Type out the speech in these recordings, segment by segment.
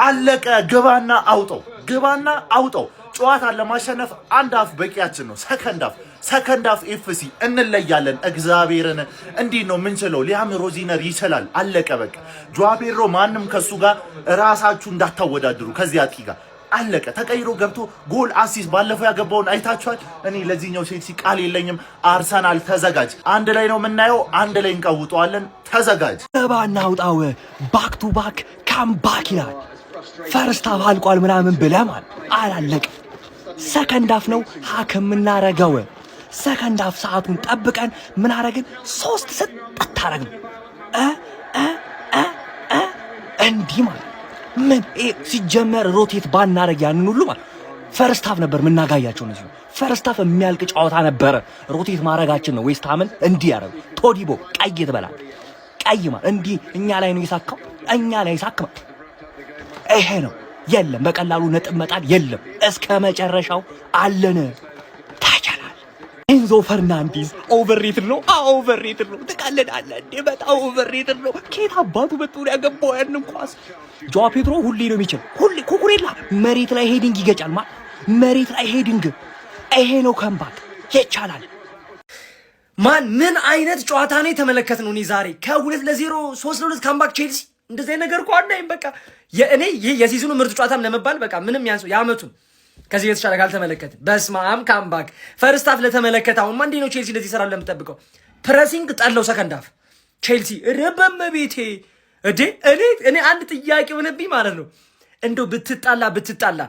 አለቀ። ግባና አውጣው ጨዋታ ለማሸነፍ አንድ አፍ በቂያችን ነው። ሰከንድ አፍ ኤፍሲ እንለያለን። እግዚአብሔርን እንዲህ ነው ምንችለው። ሊያም ሮዚነር ይችላል። አለቀ በቃ። ጆዋ ፔድሮ ማንም ከሱ ጋር ራሳችሁ እንዳታወዳድሩ ከዚህ አጥቂ ጋር አለቀ። ተቀይሮ ገብቶ ጎል አሲስት ባለፈው ያገባውን አይታችኋል። እኔ ለዚህኛው ቼልሲ ቃል የለኝም። አርሰናል ተዘጋጅ። አንድ ላይ ነው የምናየው፣ አንድ ላይ እንቀውጠዋለን። ተዘጋጅ። ገባና አውጣው። ባክ ቱ ባክ ካምባክ ይላል። ፈርስት ሃፍ አልቋል ምናምን ብለህ ማለት አላለቀ። ሰከንድ ሃፍ ነው ሀከም እናረገው። ሰከንድ ሃፍ ሰዓቱን ጠብቀን ምን አረግን? 3 ስጠት አረግን። እንዲህ ማለት ምን ሲጀመር ሮቴት ባናረግ ያንን ሁሉ ማለት ፈርስት ሃፍ ነበር ምናጋያቸው ነው። ፈርስት ሃፍ የሚያልቅ ጨዋታ ነበረ። ሮቴት ማረጋችን ነው ዌስት ሃምን እንዲህ ያረጉ። ቶዲቦ ቀይ ትበላል። ቀይ ማለት እንዲህ እኛ ላይ ነው ይሳካው። እኛ ላይ ይሳካው። ይሄ ነው የለም። በቀላሉ ነጥብ መጣል የለም። እስከ መጨረሻው አለን። ታቻላል። ኤንዞ ፈርናንዴዝ ኦቨርሬትድ ነው። ኦቨርሬትድ ነው። ተቃለዳለህ እንዴ? በጣም ኦቨርሬትድ ነው። ከየት አባቱ መጥቶ ያገባው ያንን ኳስ? ጆዋ ፔድሮ ሁሌ ነው የሚችል። ሁሌ ኩኩሬላ መሬት ላይ ሄዲንግ ይገጫል። መሬት ላይ ሄዲንግ። ይሄ ነው ካምባክ። ይቻላል። ምን አይነት ጨዋታ ነው የተመለከትነው? እኔ ዛሬ ከ2-0 3-2 ካምባክ ቼልሲ እንደዚህ ነገር እኮ አናይም። በቃ ይሄ የሲዝኑ ምርጥ ጨዋታም ለመባል በቃ ምንም ያንሱ ያመቱ ከዚህ የተሻለ ካልተመለከትን በስማም ካምባክ ፈርስት ሃፍ ለተመለከተ አሁን ማን ነው ቼልሲ እንደዚህ ይሰራል ለምጠብቀው? ፕሬሲንግ ጣለው ሰከንድ ሃፍ ቼልሲ ረበም ቤቴ እዴ እኔ አንድ ጥያቄ ሆነብኝ ማለት ነው። እንደው ብትጣላ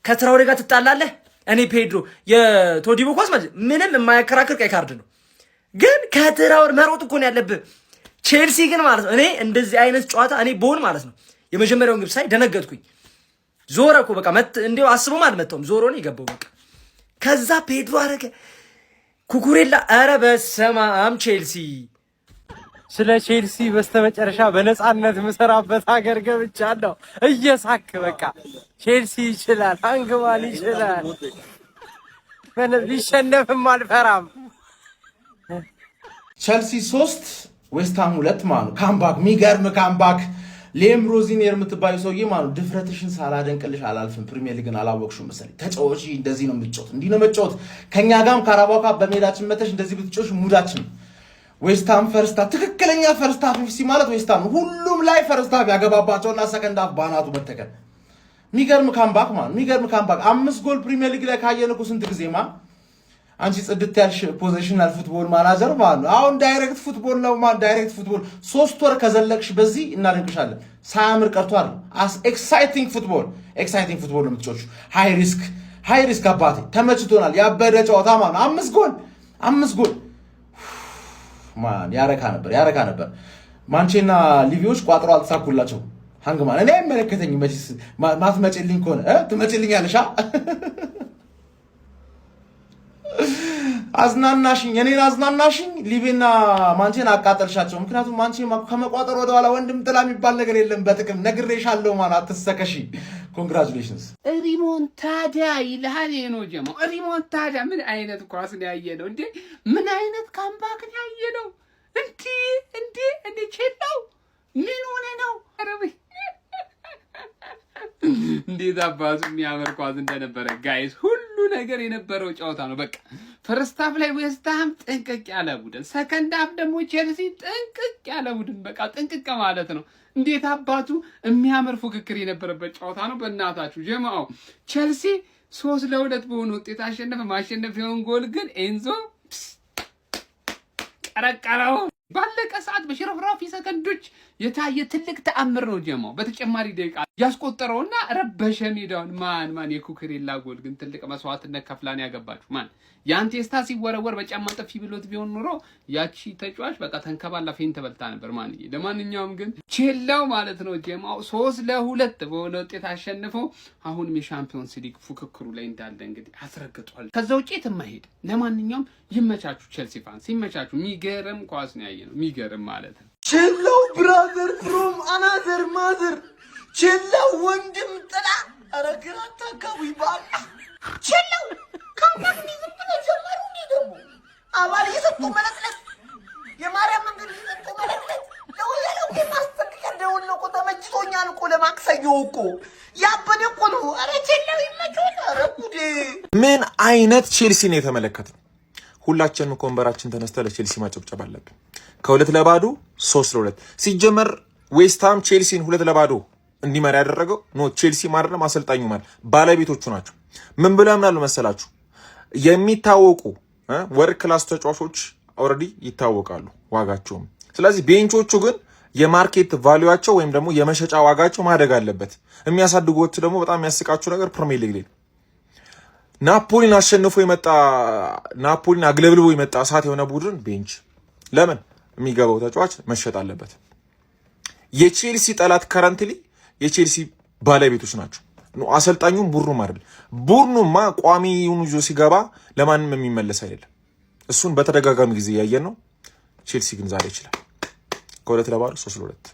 ከትራውሬ ጋር ትጣላለህ? እኔ ፔድሮ የቶዲቦ ኳስ ማለት ምንም የማያከራክር ቀይ ካርድ ነው። ግን ከትራውሬ መሮጥ እኮ ነው ያለብህ። ቼልሲ ግን ማለት ነው እኔ እንደዚህ አይነት ጨዋታ እኔ ቦን ማለት ነው የመጀመሪያውን ግብ ሳይ ደነገጥኩኝ። ዞረ እኮ በቃ እንዴው አስበው አልመጣውም። ዞሮ ነው የገባው በቃ። ከዛ ፔድሮ አረገ ኩኩሬላ። ኧረ በስመ አብ ቼልሲ። ስለ ቼልሲ በስተመጨረሻ በነፃነት ምሰራበት ሀገር ገብቻለሁ። እየሳክ በቃ ቼልሲ ይችላል፣ አንግማን ይችላል። ቢሸነፍም አልፈራም። ቼልሲ 3 ዌስትሃም 2 ማለት ነው። ካምባክ የሚገርም ካምባክ። ሌም ሮዚኔር የምትባዩ ሰውዬ ማለት ነው ድፍረትሽን ሳላደንቅልሽ አላልፍም። ፕሪሚየር ሊግን አላወቅሽው መሰለኝ። ተጫዋች እንደዚህ ነው የምትጫወት፣ እንዲህ ነው መጫወት። ከኛ ጋርም ካራባው ካፕ በሜዳችን መተሽ እንደዚህ ብትጫወሽ ሙዳችን። ዌስትሃም ፈርስት ሃፍ ትክክለኛ ፈርስት ሃፍ ኤፍሲ ማለት ዌስትሃም ሁሉም ላይ ፈርስት ሃፍ ያገባባቸውና ሰከንድ ሃፍ ባናቱ በተከለ የሚገርም ካምባክ ማለት ነው። የሚገርም ካምባክ 5 ጎል ፕሪሚየር ሊግ ላይ ካየን እኮ ስንት ጊዜ አንቺ ጽድት ያልሽ ፖዚሽናል ፉትቦል ማናጀር ማለት ነው። አሁን ዳይሬክት ፉትቦል ነው ዳይሬክት ፉትቦል 3 ወር ከዘለቅሽ በዚህ እናደንቅሻለን። ሳያምር ቀርቶ አይደል ኤክሳይቲንግ ፉትቦል ነው የምትጮቹ። ሃይ ሪስክ አባቴ ተመችቶናል። ያበደ ጨዋታ ማለት ነው። 5 ጎል ያረካ ነበር። ማንቼና ሊቪዎች ቋጥሮ አልተሳኩላቸው። ሃንግማን እኔ አይመለከተኝም። መቼስ ማትመጪልኝ ከሆነ ትመጪልኛለሽ። አዝናናሽኝ ሊቪና ማንቼን አቃጠልሻቸው። ምክንያቱም ማንቼ ከመቋጠር ወደ ኋላ ወንድም ጥላ የሚባል ነገር የለም። በጥቅም ነግሬሻለሁ ማለት አትሰከሺ። ኮንግራቹሌሽንስ። ሪሞንታዳ ይልሃል ነው ጀማው። ሪሞንታዳ ምን አይነት ኳስ ነው ያየነው እንዴ? ምን አይነት ካምባክ ነው ያየነው እንዴ? ቼላው ምን ሆነ ነው? እንዴት አባቱ የሚያምር ኳስ እንደነበረ ጋይስ። ሁሉ ነገር የነበረው ጨዋታ ነው በቃ። ፈርስት ሃፍ ላይ ዌስትሃም ጥንቅቅ ያለ ቡድን፣ ሰከንድ ሃፍ ደግሞ ቼልሲ ጥንቅቅ ያለ ቡድን። በቃ ጥንቅቅ ማለት ነው። እንዴት አባቱ የሚያምር ፉክክር የነበረበት ጨዋታ ነው። በእናታችሁ ጀማው ቼልሲ 3-2 በሆነ ውጤት አሸነፈ። ማሸነፊያውን ጎል ግን ኤንዞ ቀረቀረው። ባለቀ ሰዓት በሽረፍራፊ ሰከንዶች የታየ ትልቅ ተአምር ነው ጀማው። በተጨማሪ ደቂቃ ያስቆጠረውና ረበሸ ሜዳውን። ማን የኩኩሬላ ጎል ግን ትልቅ መስዋዕትነት ከፍላን ያገባችሁ ያንቴስታ ሲወረወር በጫማ ጥፊ ብሎት ቢሆን ኑሮ ያቺ ተጫዋች በቃ ተንከባላ ፌን ተበልታ ነበር ለማንኛውም ግን ቼላው ማለት ነው ጀማው 3-2 በሆነ ውጤት አሸንፈው አሁንም የሻምፒዮንስ ሊግ ፉክክሩ ላይ እንዳለ እንግዲህ አስረግጧል። ከዛ ውጪ ተማሄድ። ለማንኛውም ይመቻችሁ ቼልሲ ፋንስ ይመቻችሁ። የሚገርም ኳስ ነው ያየነው። የሚገርም ማለት ነው። ቼላው ብራዘር ፍሮም አናዘር ማዘር ቼላው ወንድም ጥላ አረግራ ታካቡ ይባል ቼላው ካምባክ ዲዝም ተጀመሩ ደግሞ አባል የሰጡ መለክለት የማርያም መንገድ የሰጡ መለክለት ለወያለው የማስጠንቀቂያ ያበደውን ነው እኮ ተመችቶኛል እኮ ለማክሰኞው እኮ ያበደ እኮ ነው። ኧረ ቼላው ይመችዎት። ኧረ ጉዴ! ምን አይነት ቼልሲ ነው የተመለከትነው? ሁላችንም ኮንበራችን ተነስተ ለቼልሲ ማጨብጨብ አለብን። ከ2-0 3-2 ሲጀመር ዌስትሃም ቼልሲን 2-0 እንዲመራ ያደረገው ነው። ቼልሲ ማረም አሰልጣኙ ማለት ባለቤቶቹ ናቸው። ምን ብለው ያምናሉ መሰላችሁ? የሚታወቁ ወርክ ክላስ ተጫዋቾች ኦልሬዲ ይታወቃሉ ዋጋቸውም። ስለዚህ ቤንቾቹ ግን የማርኬት ቫልዩአቸው ወይም ደግሞ የመሸጫ ዋጋቸው ማደግ አለበት። የሚያሳድጉት ደግሞ በጣም የሚያስቃችሁ ነገር ፕሪሚየር ሊግ ላይ ናፖሊን አሸንፎ የመጣ ናፖሊን አግለብልቦ የመጣ ሰዓት የሆነ ቡድን ቤንች ለምን የሚገባው ተጫዋች መሸጥ አለበት። የቼልሲ ጠላት ከረንትሊ የቼልሲ ባለቤቶች ናቸው። አሰልጣኙም ቡድኑም አይደል። ቡድኑማ ቋሚውን ይዞ ሲገባ ለማንም የሚመለስ አይደለም። እሱን በተደጋጋሚ ጊዜ ያየን ነው። ቼልሲ ግን ዛሬ ይችላል። ከ2-0 3-2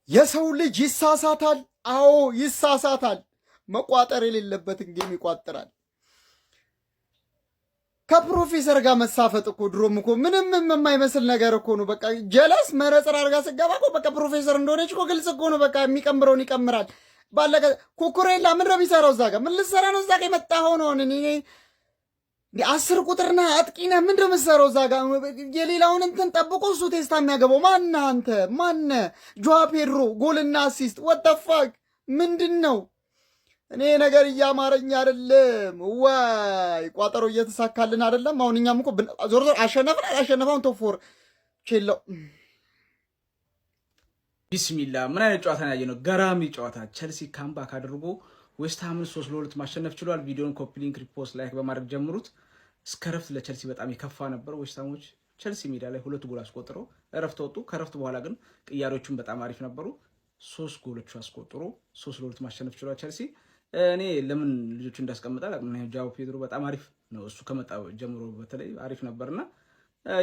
የሰው ልጅ ይሳሳታል። አዎ ይሳሳታል። መቋጠር የሌለበትን ጌም ይቋጥራል። ከፕሮፌሰር ጋር መሳፈጥ እኮ ድሮም እኮ ምንም የማይመስል ነገር እኮ ነው። በቃ ጀለስ መነጽር አድርጋ ስገባ እኮ በቃ ፕሮፌሰር እንደሆነች እኮ ግልጽ እኮ ነው። በቃ የሚቀምረውን ይቀምራል። ባለቀ ኩኩሬላ ምን ነው የሚሰራው እዛ ጋር? ምን ልትሰራ ነው እዛ ጋር የመጣኸው ነው? እኔ 10 ቁጥርና አጥቂና ምን ነው የምትሰራው እዛ ጋር? የሌላውን እንትን ጠብቆ እሱ ቴስታ የሚያገባው ማነህ አንተ? ማነህ? ጆዋ ፔድሮ ጎልና አሲስት ወጣፋክ ምንድን ነው? እኔ ነገር እያማረኝ አይደለም። ዋይ ቋጠሮ እየተሳካልን አይደለም። አሁን እኛም እኮ ዞር ዞር አሸነፍን አላሸነፈውን ቶፎር ቼላው ቢስሚላ ምን አይነት ጨዋታ ነው ያየነው? ገራሚ ጨዋታ። ቸልሲ ካምባክ አድርጎ ዌስትሃምን 3-2 ማሸነፍ ችሏል። ቪዲዮን ኮፒ ሊንክ፣ ሪፖስት፣ ላይክ በማድረግ ጀምሩት። እስከ ረፍት ለቸልሲ በጣም የከፋ ነበር። ዌስትሃሞች ቸልሲ ሜዳ ላይ 2 ጎል አስቆጥረው ረፍት ወጡ። ከረፍት በኋላ ግን ቅያሬዎቹም በጣም አሪፍ ነበሩ። 3 ጎሎች አስቆጥሮ 3-2 ማሸነፍ ችሏል ቸልሲ። እኔ ለምን ልጆቹ እንዳስቀምጣል ጃው ፔድሮ በጣም አሪፍ ነው። እሱ ከመጣ ጀምሮ በተለይ አሪፍ ነበርና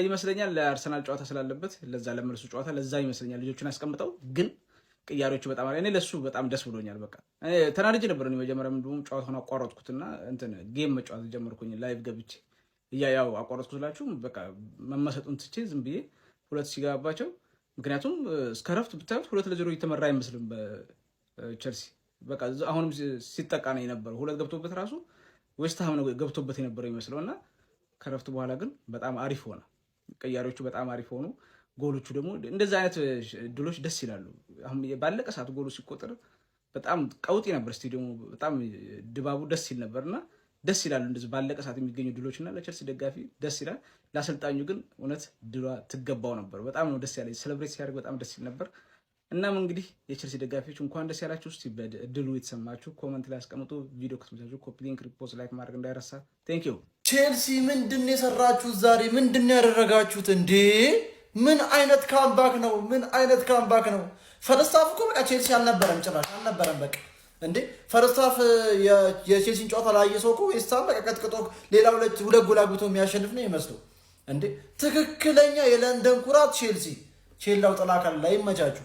ይመስለኛል ለአርሰናል ጨዋታ ስላለበት ለዛ ለመልሱ ጨዋታ ለዛ ይመስለኛል ልጆቹን ያስቀምጠው። ግን ቅያሬዎቹ በጣም እኔ ለሱ በጣም ደስ ብሎኛል። በቃ እኔ ተናድጄ ነበር። እኔ መጀመሪያ ምንድነው ጨዋታውን አቋረጥኩትና እንትን ጌም መጫወት ጀመርኩኝ ላይቭ ገብቼ ያው አቋረጥኩት ስላችሁ በቃ መመሰጡን ትቼ ዝም ብዬ 2 ሲገባባቸው። ምክንያቱም እስከ ረፍት ብታዩት 2-0 እየተመራ አይመስልም በቸልሲ በቃ አሁንም ሲጠቃ ነው የነበረው። 2 ገብቶበት ራሱ ዌስትሃም ነው ገብቶበት የነበረው ይመስለውና ከረፍት በኋላ ግን በጣም አሪፍ ሆነ። ቅያሬዎቹ በጣም አሪፍ ሆኑ። ጎሎቹ ደግሞ እንደዚህ አይነት ድሎች ደስ ይላሉ። አሁን ባለቀ ሰዓት ጎሉ ሲቆጠር በጣም ቀውጢ ነበር ስቴዲየሙ። በጣም ድባቡ ደስ ይል ነበርና ደስ ይላሉ እንደዚህ ባለቀ ሰዓት የሚገኙ ድሎችና ለቸልሲ ደጋፊ ደስ ይላል። ለአሰልጣኙ ግን እውነት ድሏ ትገባው ነበር። በጣም ነው ደስ ያለኝ። ሴሌብሬት ሲያደርግ በጣም ደስ ይል ነበር። እናም እንግዲህ የቸልሲ ደጋፊዎች እንኳን ደስ ያላችሁ። እስቲ በድሉ የተሰማችሁ ኮመንት ላይ አስቀምጡ። ቪዲዮ ከተመቻችሁ ኮፒ ሊንክ፣ ሪፖስት፣ ላይክ ማድረግ እንዳይረሳ። ቴንክ ዩ። ቼልሲ ምንድን ነው የሰራችሁት ዛሬ? ምንድን ነው ያደረጋችሁት እንዴ? ምን አይነት ካምባክ ነው? ምን አይነት ካምባክ ነው? ፈርስት ሃፍ እኮ በቃ ቼልሲ አልነበረም፣ ጭራሽ አልነበረም። በቃ እንዴ ፈርስት ሃፍ የቼልሲን ጨዋታ ላይ ያየ ሰው እኮ ዌስትሃም በቃ ቀጥቅጦ ሌላ 2 ጎል አግብቶ የሚያሸንፍ ነው ይመስለው እንዴ። ትክክለኛ የለንደን ኩራት ቼልሲ። ቼላው ጥላካል ላይ ይመቻችሁ።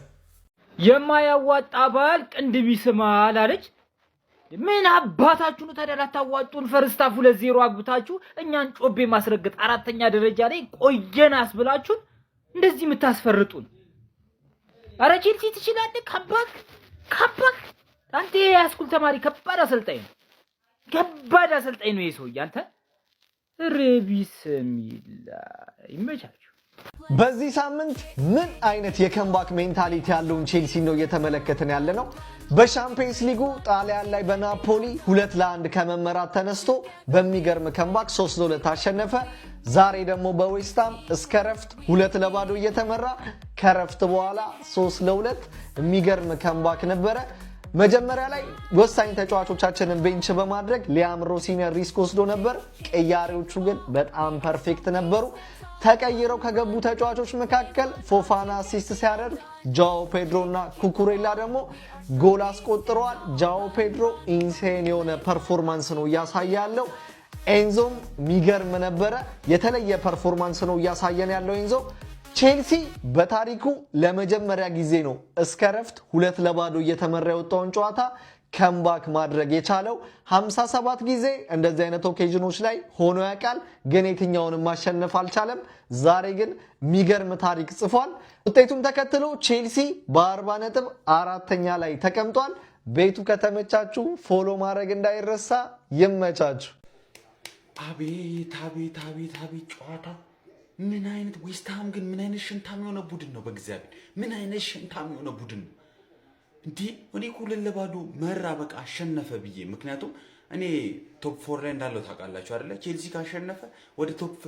የማያዋጣ ባል ቅንድብ ይስማል አለች። ምን አባታችሁ ነው ታዲያ ላታዋጡን? ፈርስት ሃፍ 2-0 አግብታችሁ እኛን ጮቤ ማስረገጥ 4ኛ ደረጃ ላይ ቆየን አስብላችሁን እንደዚህ የምታስፈርጡን? አረ ቼልሲ ትችላለህ። ካምባክ አንተ የሃይስኩል ተማሪ ከባድ አሰልጣኝ ነው የሰውዬ አንተ። ረቢስሚላ ይመቻችሁ። በዚህ ሳምንት ምን አይነት የከምባክ ሜንታሊቲ ያለውን ቼልሲ ነው እየተመለከትን ያለ ነው። በሻምፒየንስ ሊጉ ጣሊያን ላይ በናፖሊ 2-1 ከመመራት ተነስቶ በሚገርም ከምባክ 3-2 አሸነፈ። ዛሬ ደግሞ በዌስትሃም እስከ ረፍት 2-0 እየተመራ ከረፍት በኋላ 3-2 የሚገርም ከምባክ ነበረ። መጀመሪያ ላይ ወሳኝ ተጫዋቾቻችንን ቤንች በማድረግ ሊያም ሮሲነር ሪስክ ወስዶ ነበር። ቀያሪዎቹ ግን በጣም ፐርፌክት ነበሩ። ተቀይረው ከገቡ ተጫዋቾች መካከል ፎፋና አሲስት ሲያደርግ ጃኦ ፔድሮ እና ኩኩሬላ ደግሞ ጎል አስቆጥረዋል። ጃኦ ፔድሮ ኢንሴን የሆነ ፐርፎርማንስ ነው እያሳየ ያለው። ኤንዞም ሚገርም ነበረ። የተለየ ፐርፎርማንስ ነው እያሳየን ያለው ኤንዞ። ቼልሲ በታሪኩ ለመጀመሪያ ጊዜ ነው እስከ ረፍት 2-0 እየተመራ የወጣውን ጨዋታ ከምባክ ማድረግ የቻለው። 57 ጊዜ እንደዚህ አይነት ኦኬዥኖች ላይ ሆኖ ያውቃል፣ ግን የትኛውንም ማሸነፍ አልቻለም። ዛሬ ግን የሚገርም ታሪክ ጽፏል። ውጤቱን ተከትሎ ቼልሲ በ40 ነጥብ አራተኛ ላይ ተቀምጧል። ቤቱ ከተመቻችሁ ፎሎ ማድረግ እንዳይረሳ። ይመቻችሁ። አቤት አቤት አቤት አቤት ጨዋታ! ምን አይነት ዌስትሃም ግን ምን አይነት ሽንታም የሆነ ቡድን ነው! በእግዚአብሔር ምን አይነት ሽንታም የሆነ ቡድን ነው እንዴ! እኔ እኮ 2-0 መራ በቃ አሸነፈ ብዬ። ምክንያቱም እኔ ቶፕ 4 ላይ እንዳለው ታውቃላችሁ አይደለ? ቼልሲ ካሸነፈ ወደ ቶፕ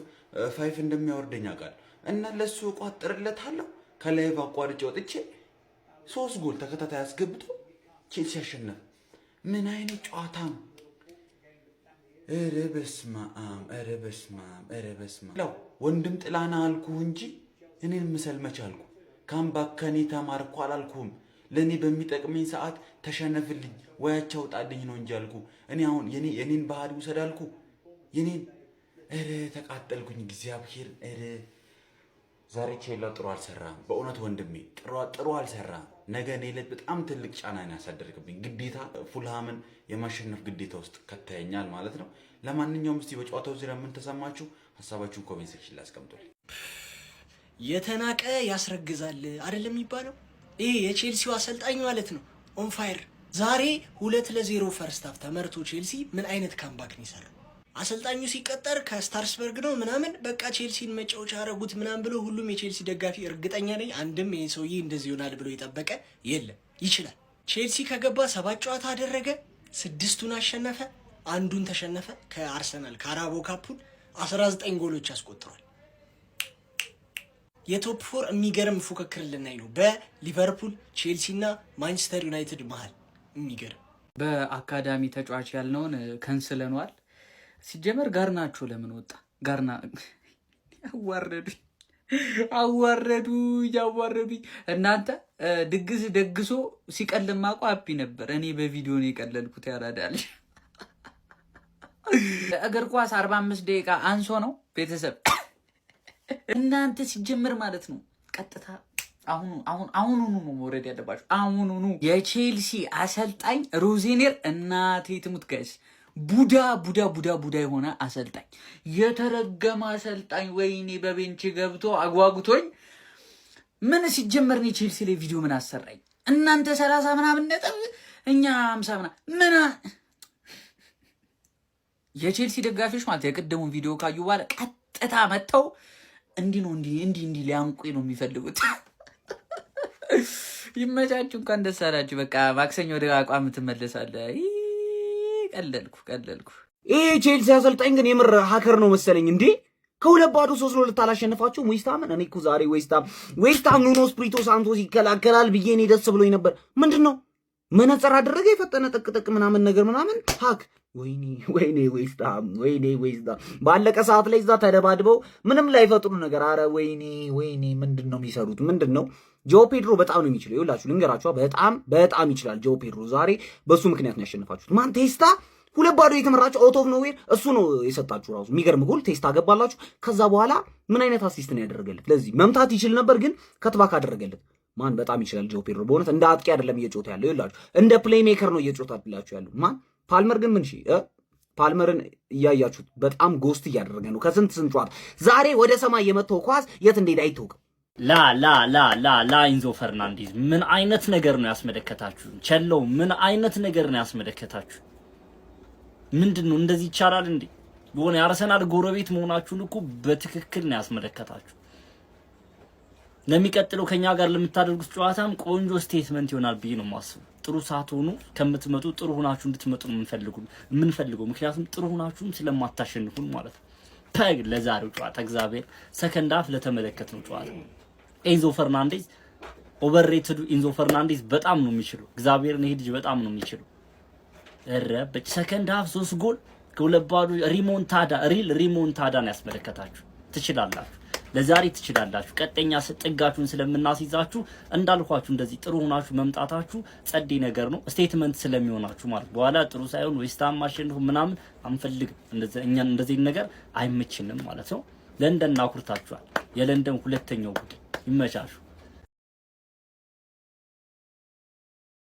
5 እንደሚያወርደኝ አውቃለሁ እና ለሱ እቋጥርለታለሁ። ከላይ አቋርጬ ወጥቼ 3 ጎል ተከታታይ አስገብቶ ቼልሲ አሸነፈ። ምን አይነት ጨዋታ ነው! ኧረ በስመ አብ! ኧረ በስመ አብ! ኧረ በስመ አብ! ወንድም ጥላና አልኩህ እንጂ እኔን ምሰል መች አልኩ። ካምባክ ከኔ ተማርኩ አላልኩም። ለኔ በሚጠቅመኝ ሰዓት ተሸነፍልኝ ወያቸው ጣልኝ ነው እንጂ አልኩ። እኔ አሁን የኔን ባህሪ ውሰድ አልኩ። የኔን ኧረ ተቃጠልኩኝ። እግዚአብሔር ኧረ ዛሬ ቼላው ጥሩ አልሰራም። በእውነት ወንድሜ ጥሩ አልሰራም። ነገ እኔ ላይ በጣም ትልቅ ጫና ያሳደርክብኝ። ግዴታ ፉልሃምን የማሸነፍ ግዴታ ውስጥ ከተያኛል ማለት ነው። ለማንኛውም እስቲ በጨዋታው ዙሪያ ምን ተሰማችሁ? ሀሳባችሁን ኮሜንት ሴክሽን ላይ አስቀምጡልኝ። የተናቀ ያስረግዛል አይደለም የሚባለው? ይሄ የቼልሲው አሰልጣኝ ማለት ነው ኦን ፋየር። ዛሬ 2-0 ፈርስት ሃፍ ተመርቶ ቼልሲ ምን አይነት ካምባክ ነው የሰራው? አሰልጣኙ ሲቀጠር ከስታርስበርግ ነው ምናምን በቃ ቼልሲን መጫወቻ አረጉት ምናምን ብሎ ሁሉም የቼልሲ ደጋፊ እርግጠኛ ነኝ አንድም ይሄ ሰውዬ እንደዚህ ይሆናል ብሎ የጠበቀ የለም። ይችላል። ቼልሲ ከገባ 7 ጨዋታ አደረገ፣ 6ቱን አሸነፈ፣ 1ዱን ተሸነፈ። ከአርሰናል ካራቦ ካፑን 19 ጎሎች አስቆጥሯል። የቶፕ 4 የሚገርም ፉክክር ልናይ ነው በሊቨርፑል ቼልሲ እና ማንቸስተር ዩናይትድ መሃል የሚገርም። በአካዳሚ ተጫዋች ያልነውን ከንስለኗል። ሲጀመር ጋርናቾ ለምን ወጣ? ጋርና አዋረዱኝ። እናንተ ድግስ ደግሶ ሲቀልም ማቋ አቢ ነበር። እኔ በቪዲዮ ነው የቀለልኩት። ያራዳል እግር ኳስ 45 ደቂቃ አንሶ ነው ቤተሰብ። እናንተ ሲጀምር ማለት ነው ቀጥታ አሁኑኑ ነው መውረድ ያለባችሁ። አሁኑኑ የቼልሲ አሰልጣኝ ሮዜኔር እናቴ ትሙት ጋይስ ቡዳ የሆነ አሰልጣኝ፣ የተረገመ አሰልጣኝ። ወይኔ በቤንች ገብቶ አጓጉቶኝ ምን ሲጀመር ነው ቼልሲ ላይ ቪዲዮ ምን አሰራኝ? እናንተ 30 ምናምን ነጥብ እኛ 50 ምናምን። የቼልሲ ደጋፊዎች ማለት የቀደሙን ቪዲዮ ካዩ በኋላ ቀጥታ መጥተው እንዲህ ነው እንዲህ ሊያንቁኝ ነው የሚፈልጉት። ይመቻችሁ፣ እንኳን ደስ አላችሁ። በቃ ማክሰኞ ወደ አቋም ትመለሳለህ። ቀለልኩ። ይሄ ቼልሲ አሰልጣኝ ግን የምር ሀከር ነው መሰለኝ እንዴ! 2-0 3-2 አላሸነፋችሁም ዌስትሃምን። እኔ እኮ ዛሬ ዌስትሃም ኑኖ ስፕሪቶ ሳንቶስ ይከላከላል ብዬ እኔ ደስ ብሎኝ ነበር። ምንድን ነው መነጽር አደረገ የፈጠነ ጥቅጥቅ ምናምን ነገር ምናምን ሀክ። ወይኔ ዌስትሃም ባለቀ ሰዓት ላይ እዛ ተደባድበው ምንም ላይፈጥሩ ነገር። አረ ወይኔ ምንድን ነው የሚሰሩት? ምንድን ነው? ጆ ፔድሮ በጣም ነው የሚችለው። ይኸውላችሁ ልንገራችሁ፣ በጣም ይችላል ጆ ፔድሮ። ዛሬ በሱ ምክንያት ነው ያሸነፋችሁት። ማን ቴስታ 2-0 የተመራችሁ አውት ኦፍ ኖዌር እሱ ነው የሰጣችሁ። ራሱ የሚገርም ጎል ቴስታ ገባላችሁ። ከዛ በኋላ ምን አይነት አሲስት ነው ያደረገለት? ለዚህ መምታት ይችል ነበር ግን ከትባክ አደረገለት። ማን በጣም ይችላል ጆ ፔድሮ በእውነት። እንደ አጥቂ አይደለም እየጮታ ያለው፣ ይኸውላችሁ እንደ ፕሌይ ሜከር ነው እየጮታላችሁ ያለው። ማን ፓልመር ግን ፓልመርን እያያችሁት በጣም ጎስት እያደረገ ነው ከስንት ጨዋታ። ዛሬ ወደ ሰማይ የመታው ኳስ የት እንደሄደ አይታወቅም። ላ ኢንዞ ፈርናንዴዝ ምን አይነት ነገር ነው ያስመለከታችሁ? ቸለው ምን አይነት ነገር ነው ያስመለከታችሁ? ምንድነው እንደዚህ ይቻላል እንዴ? የሆነ የአርሰናል ጎረቤት መሆናችሁን እኮ በትክክል ነው ያስመለከታችሁ። ለሚቀጥለው ከኛ ጋር ለምታደርጉት ጨዋታም ቆንጆ ስቴትመንት ይሆናል ብዬ ነው የማስበው። ጥሩ ሳትሆኑ ከምትመጡ ጥሩ ሆናችሁ እንድትመጡ ነው የምንፈልገው። ምክንያቱም ጥሩ ሆናችሁም ስለማታሸንፉን ማለት ነው። ታግ ለዛሬው ጨዋታ እግዚአብሔር ሰከንድ ሃፍ ለተመለከትነው ጨዋታ ኤንዞ ፈርናንዴዝ ኦቨርሬትድ። ኤንዞ ፈርናንዴዝ በጣም ነው የሚችለው። እግዚአብሔርን ይሄ ልጅ በጣም ነው የሚችለው። ሰከንድ ሃፍ 3 ጎል ከ2-0 ሪሞንታዳ ነው ያስመለከታችሁ። ትችላላችሁ፣ ለዛሬ ትችላላችሁ። ቀጠኛ ጥጋችሁን ስለምናስይዛችሁ እንዳልኳችሁ እንደዚህ ጥሩ ሆናችሁ መምጣታችሁ ጸዴ ነገር ነው። ስቴትመንት ስለሚሆናችሁ ማለት በኋላ ጥሩ ሳይሆን ዌስትሃም ማሸነፍ ምናምን አንፈልግም። እንደዚህ ነገር አይመችንም ማለት ነው። ለንደን አኩርታችኋል። የለንደን ሁለተኛው ቡድን ይመቻችሁ።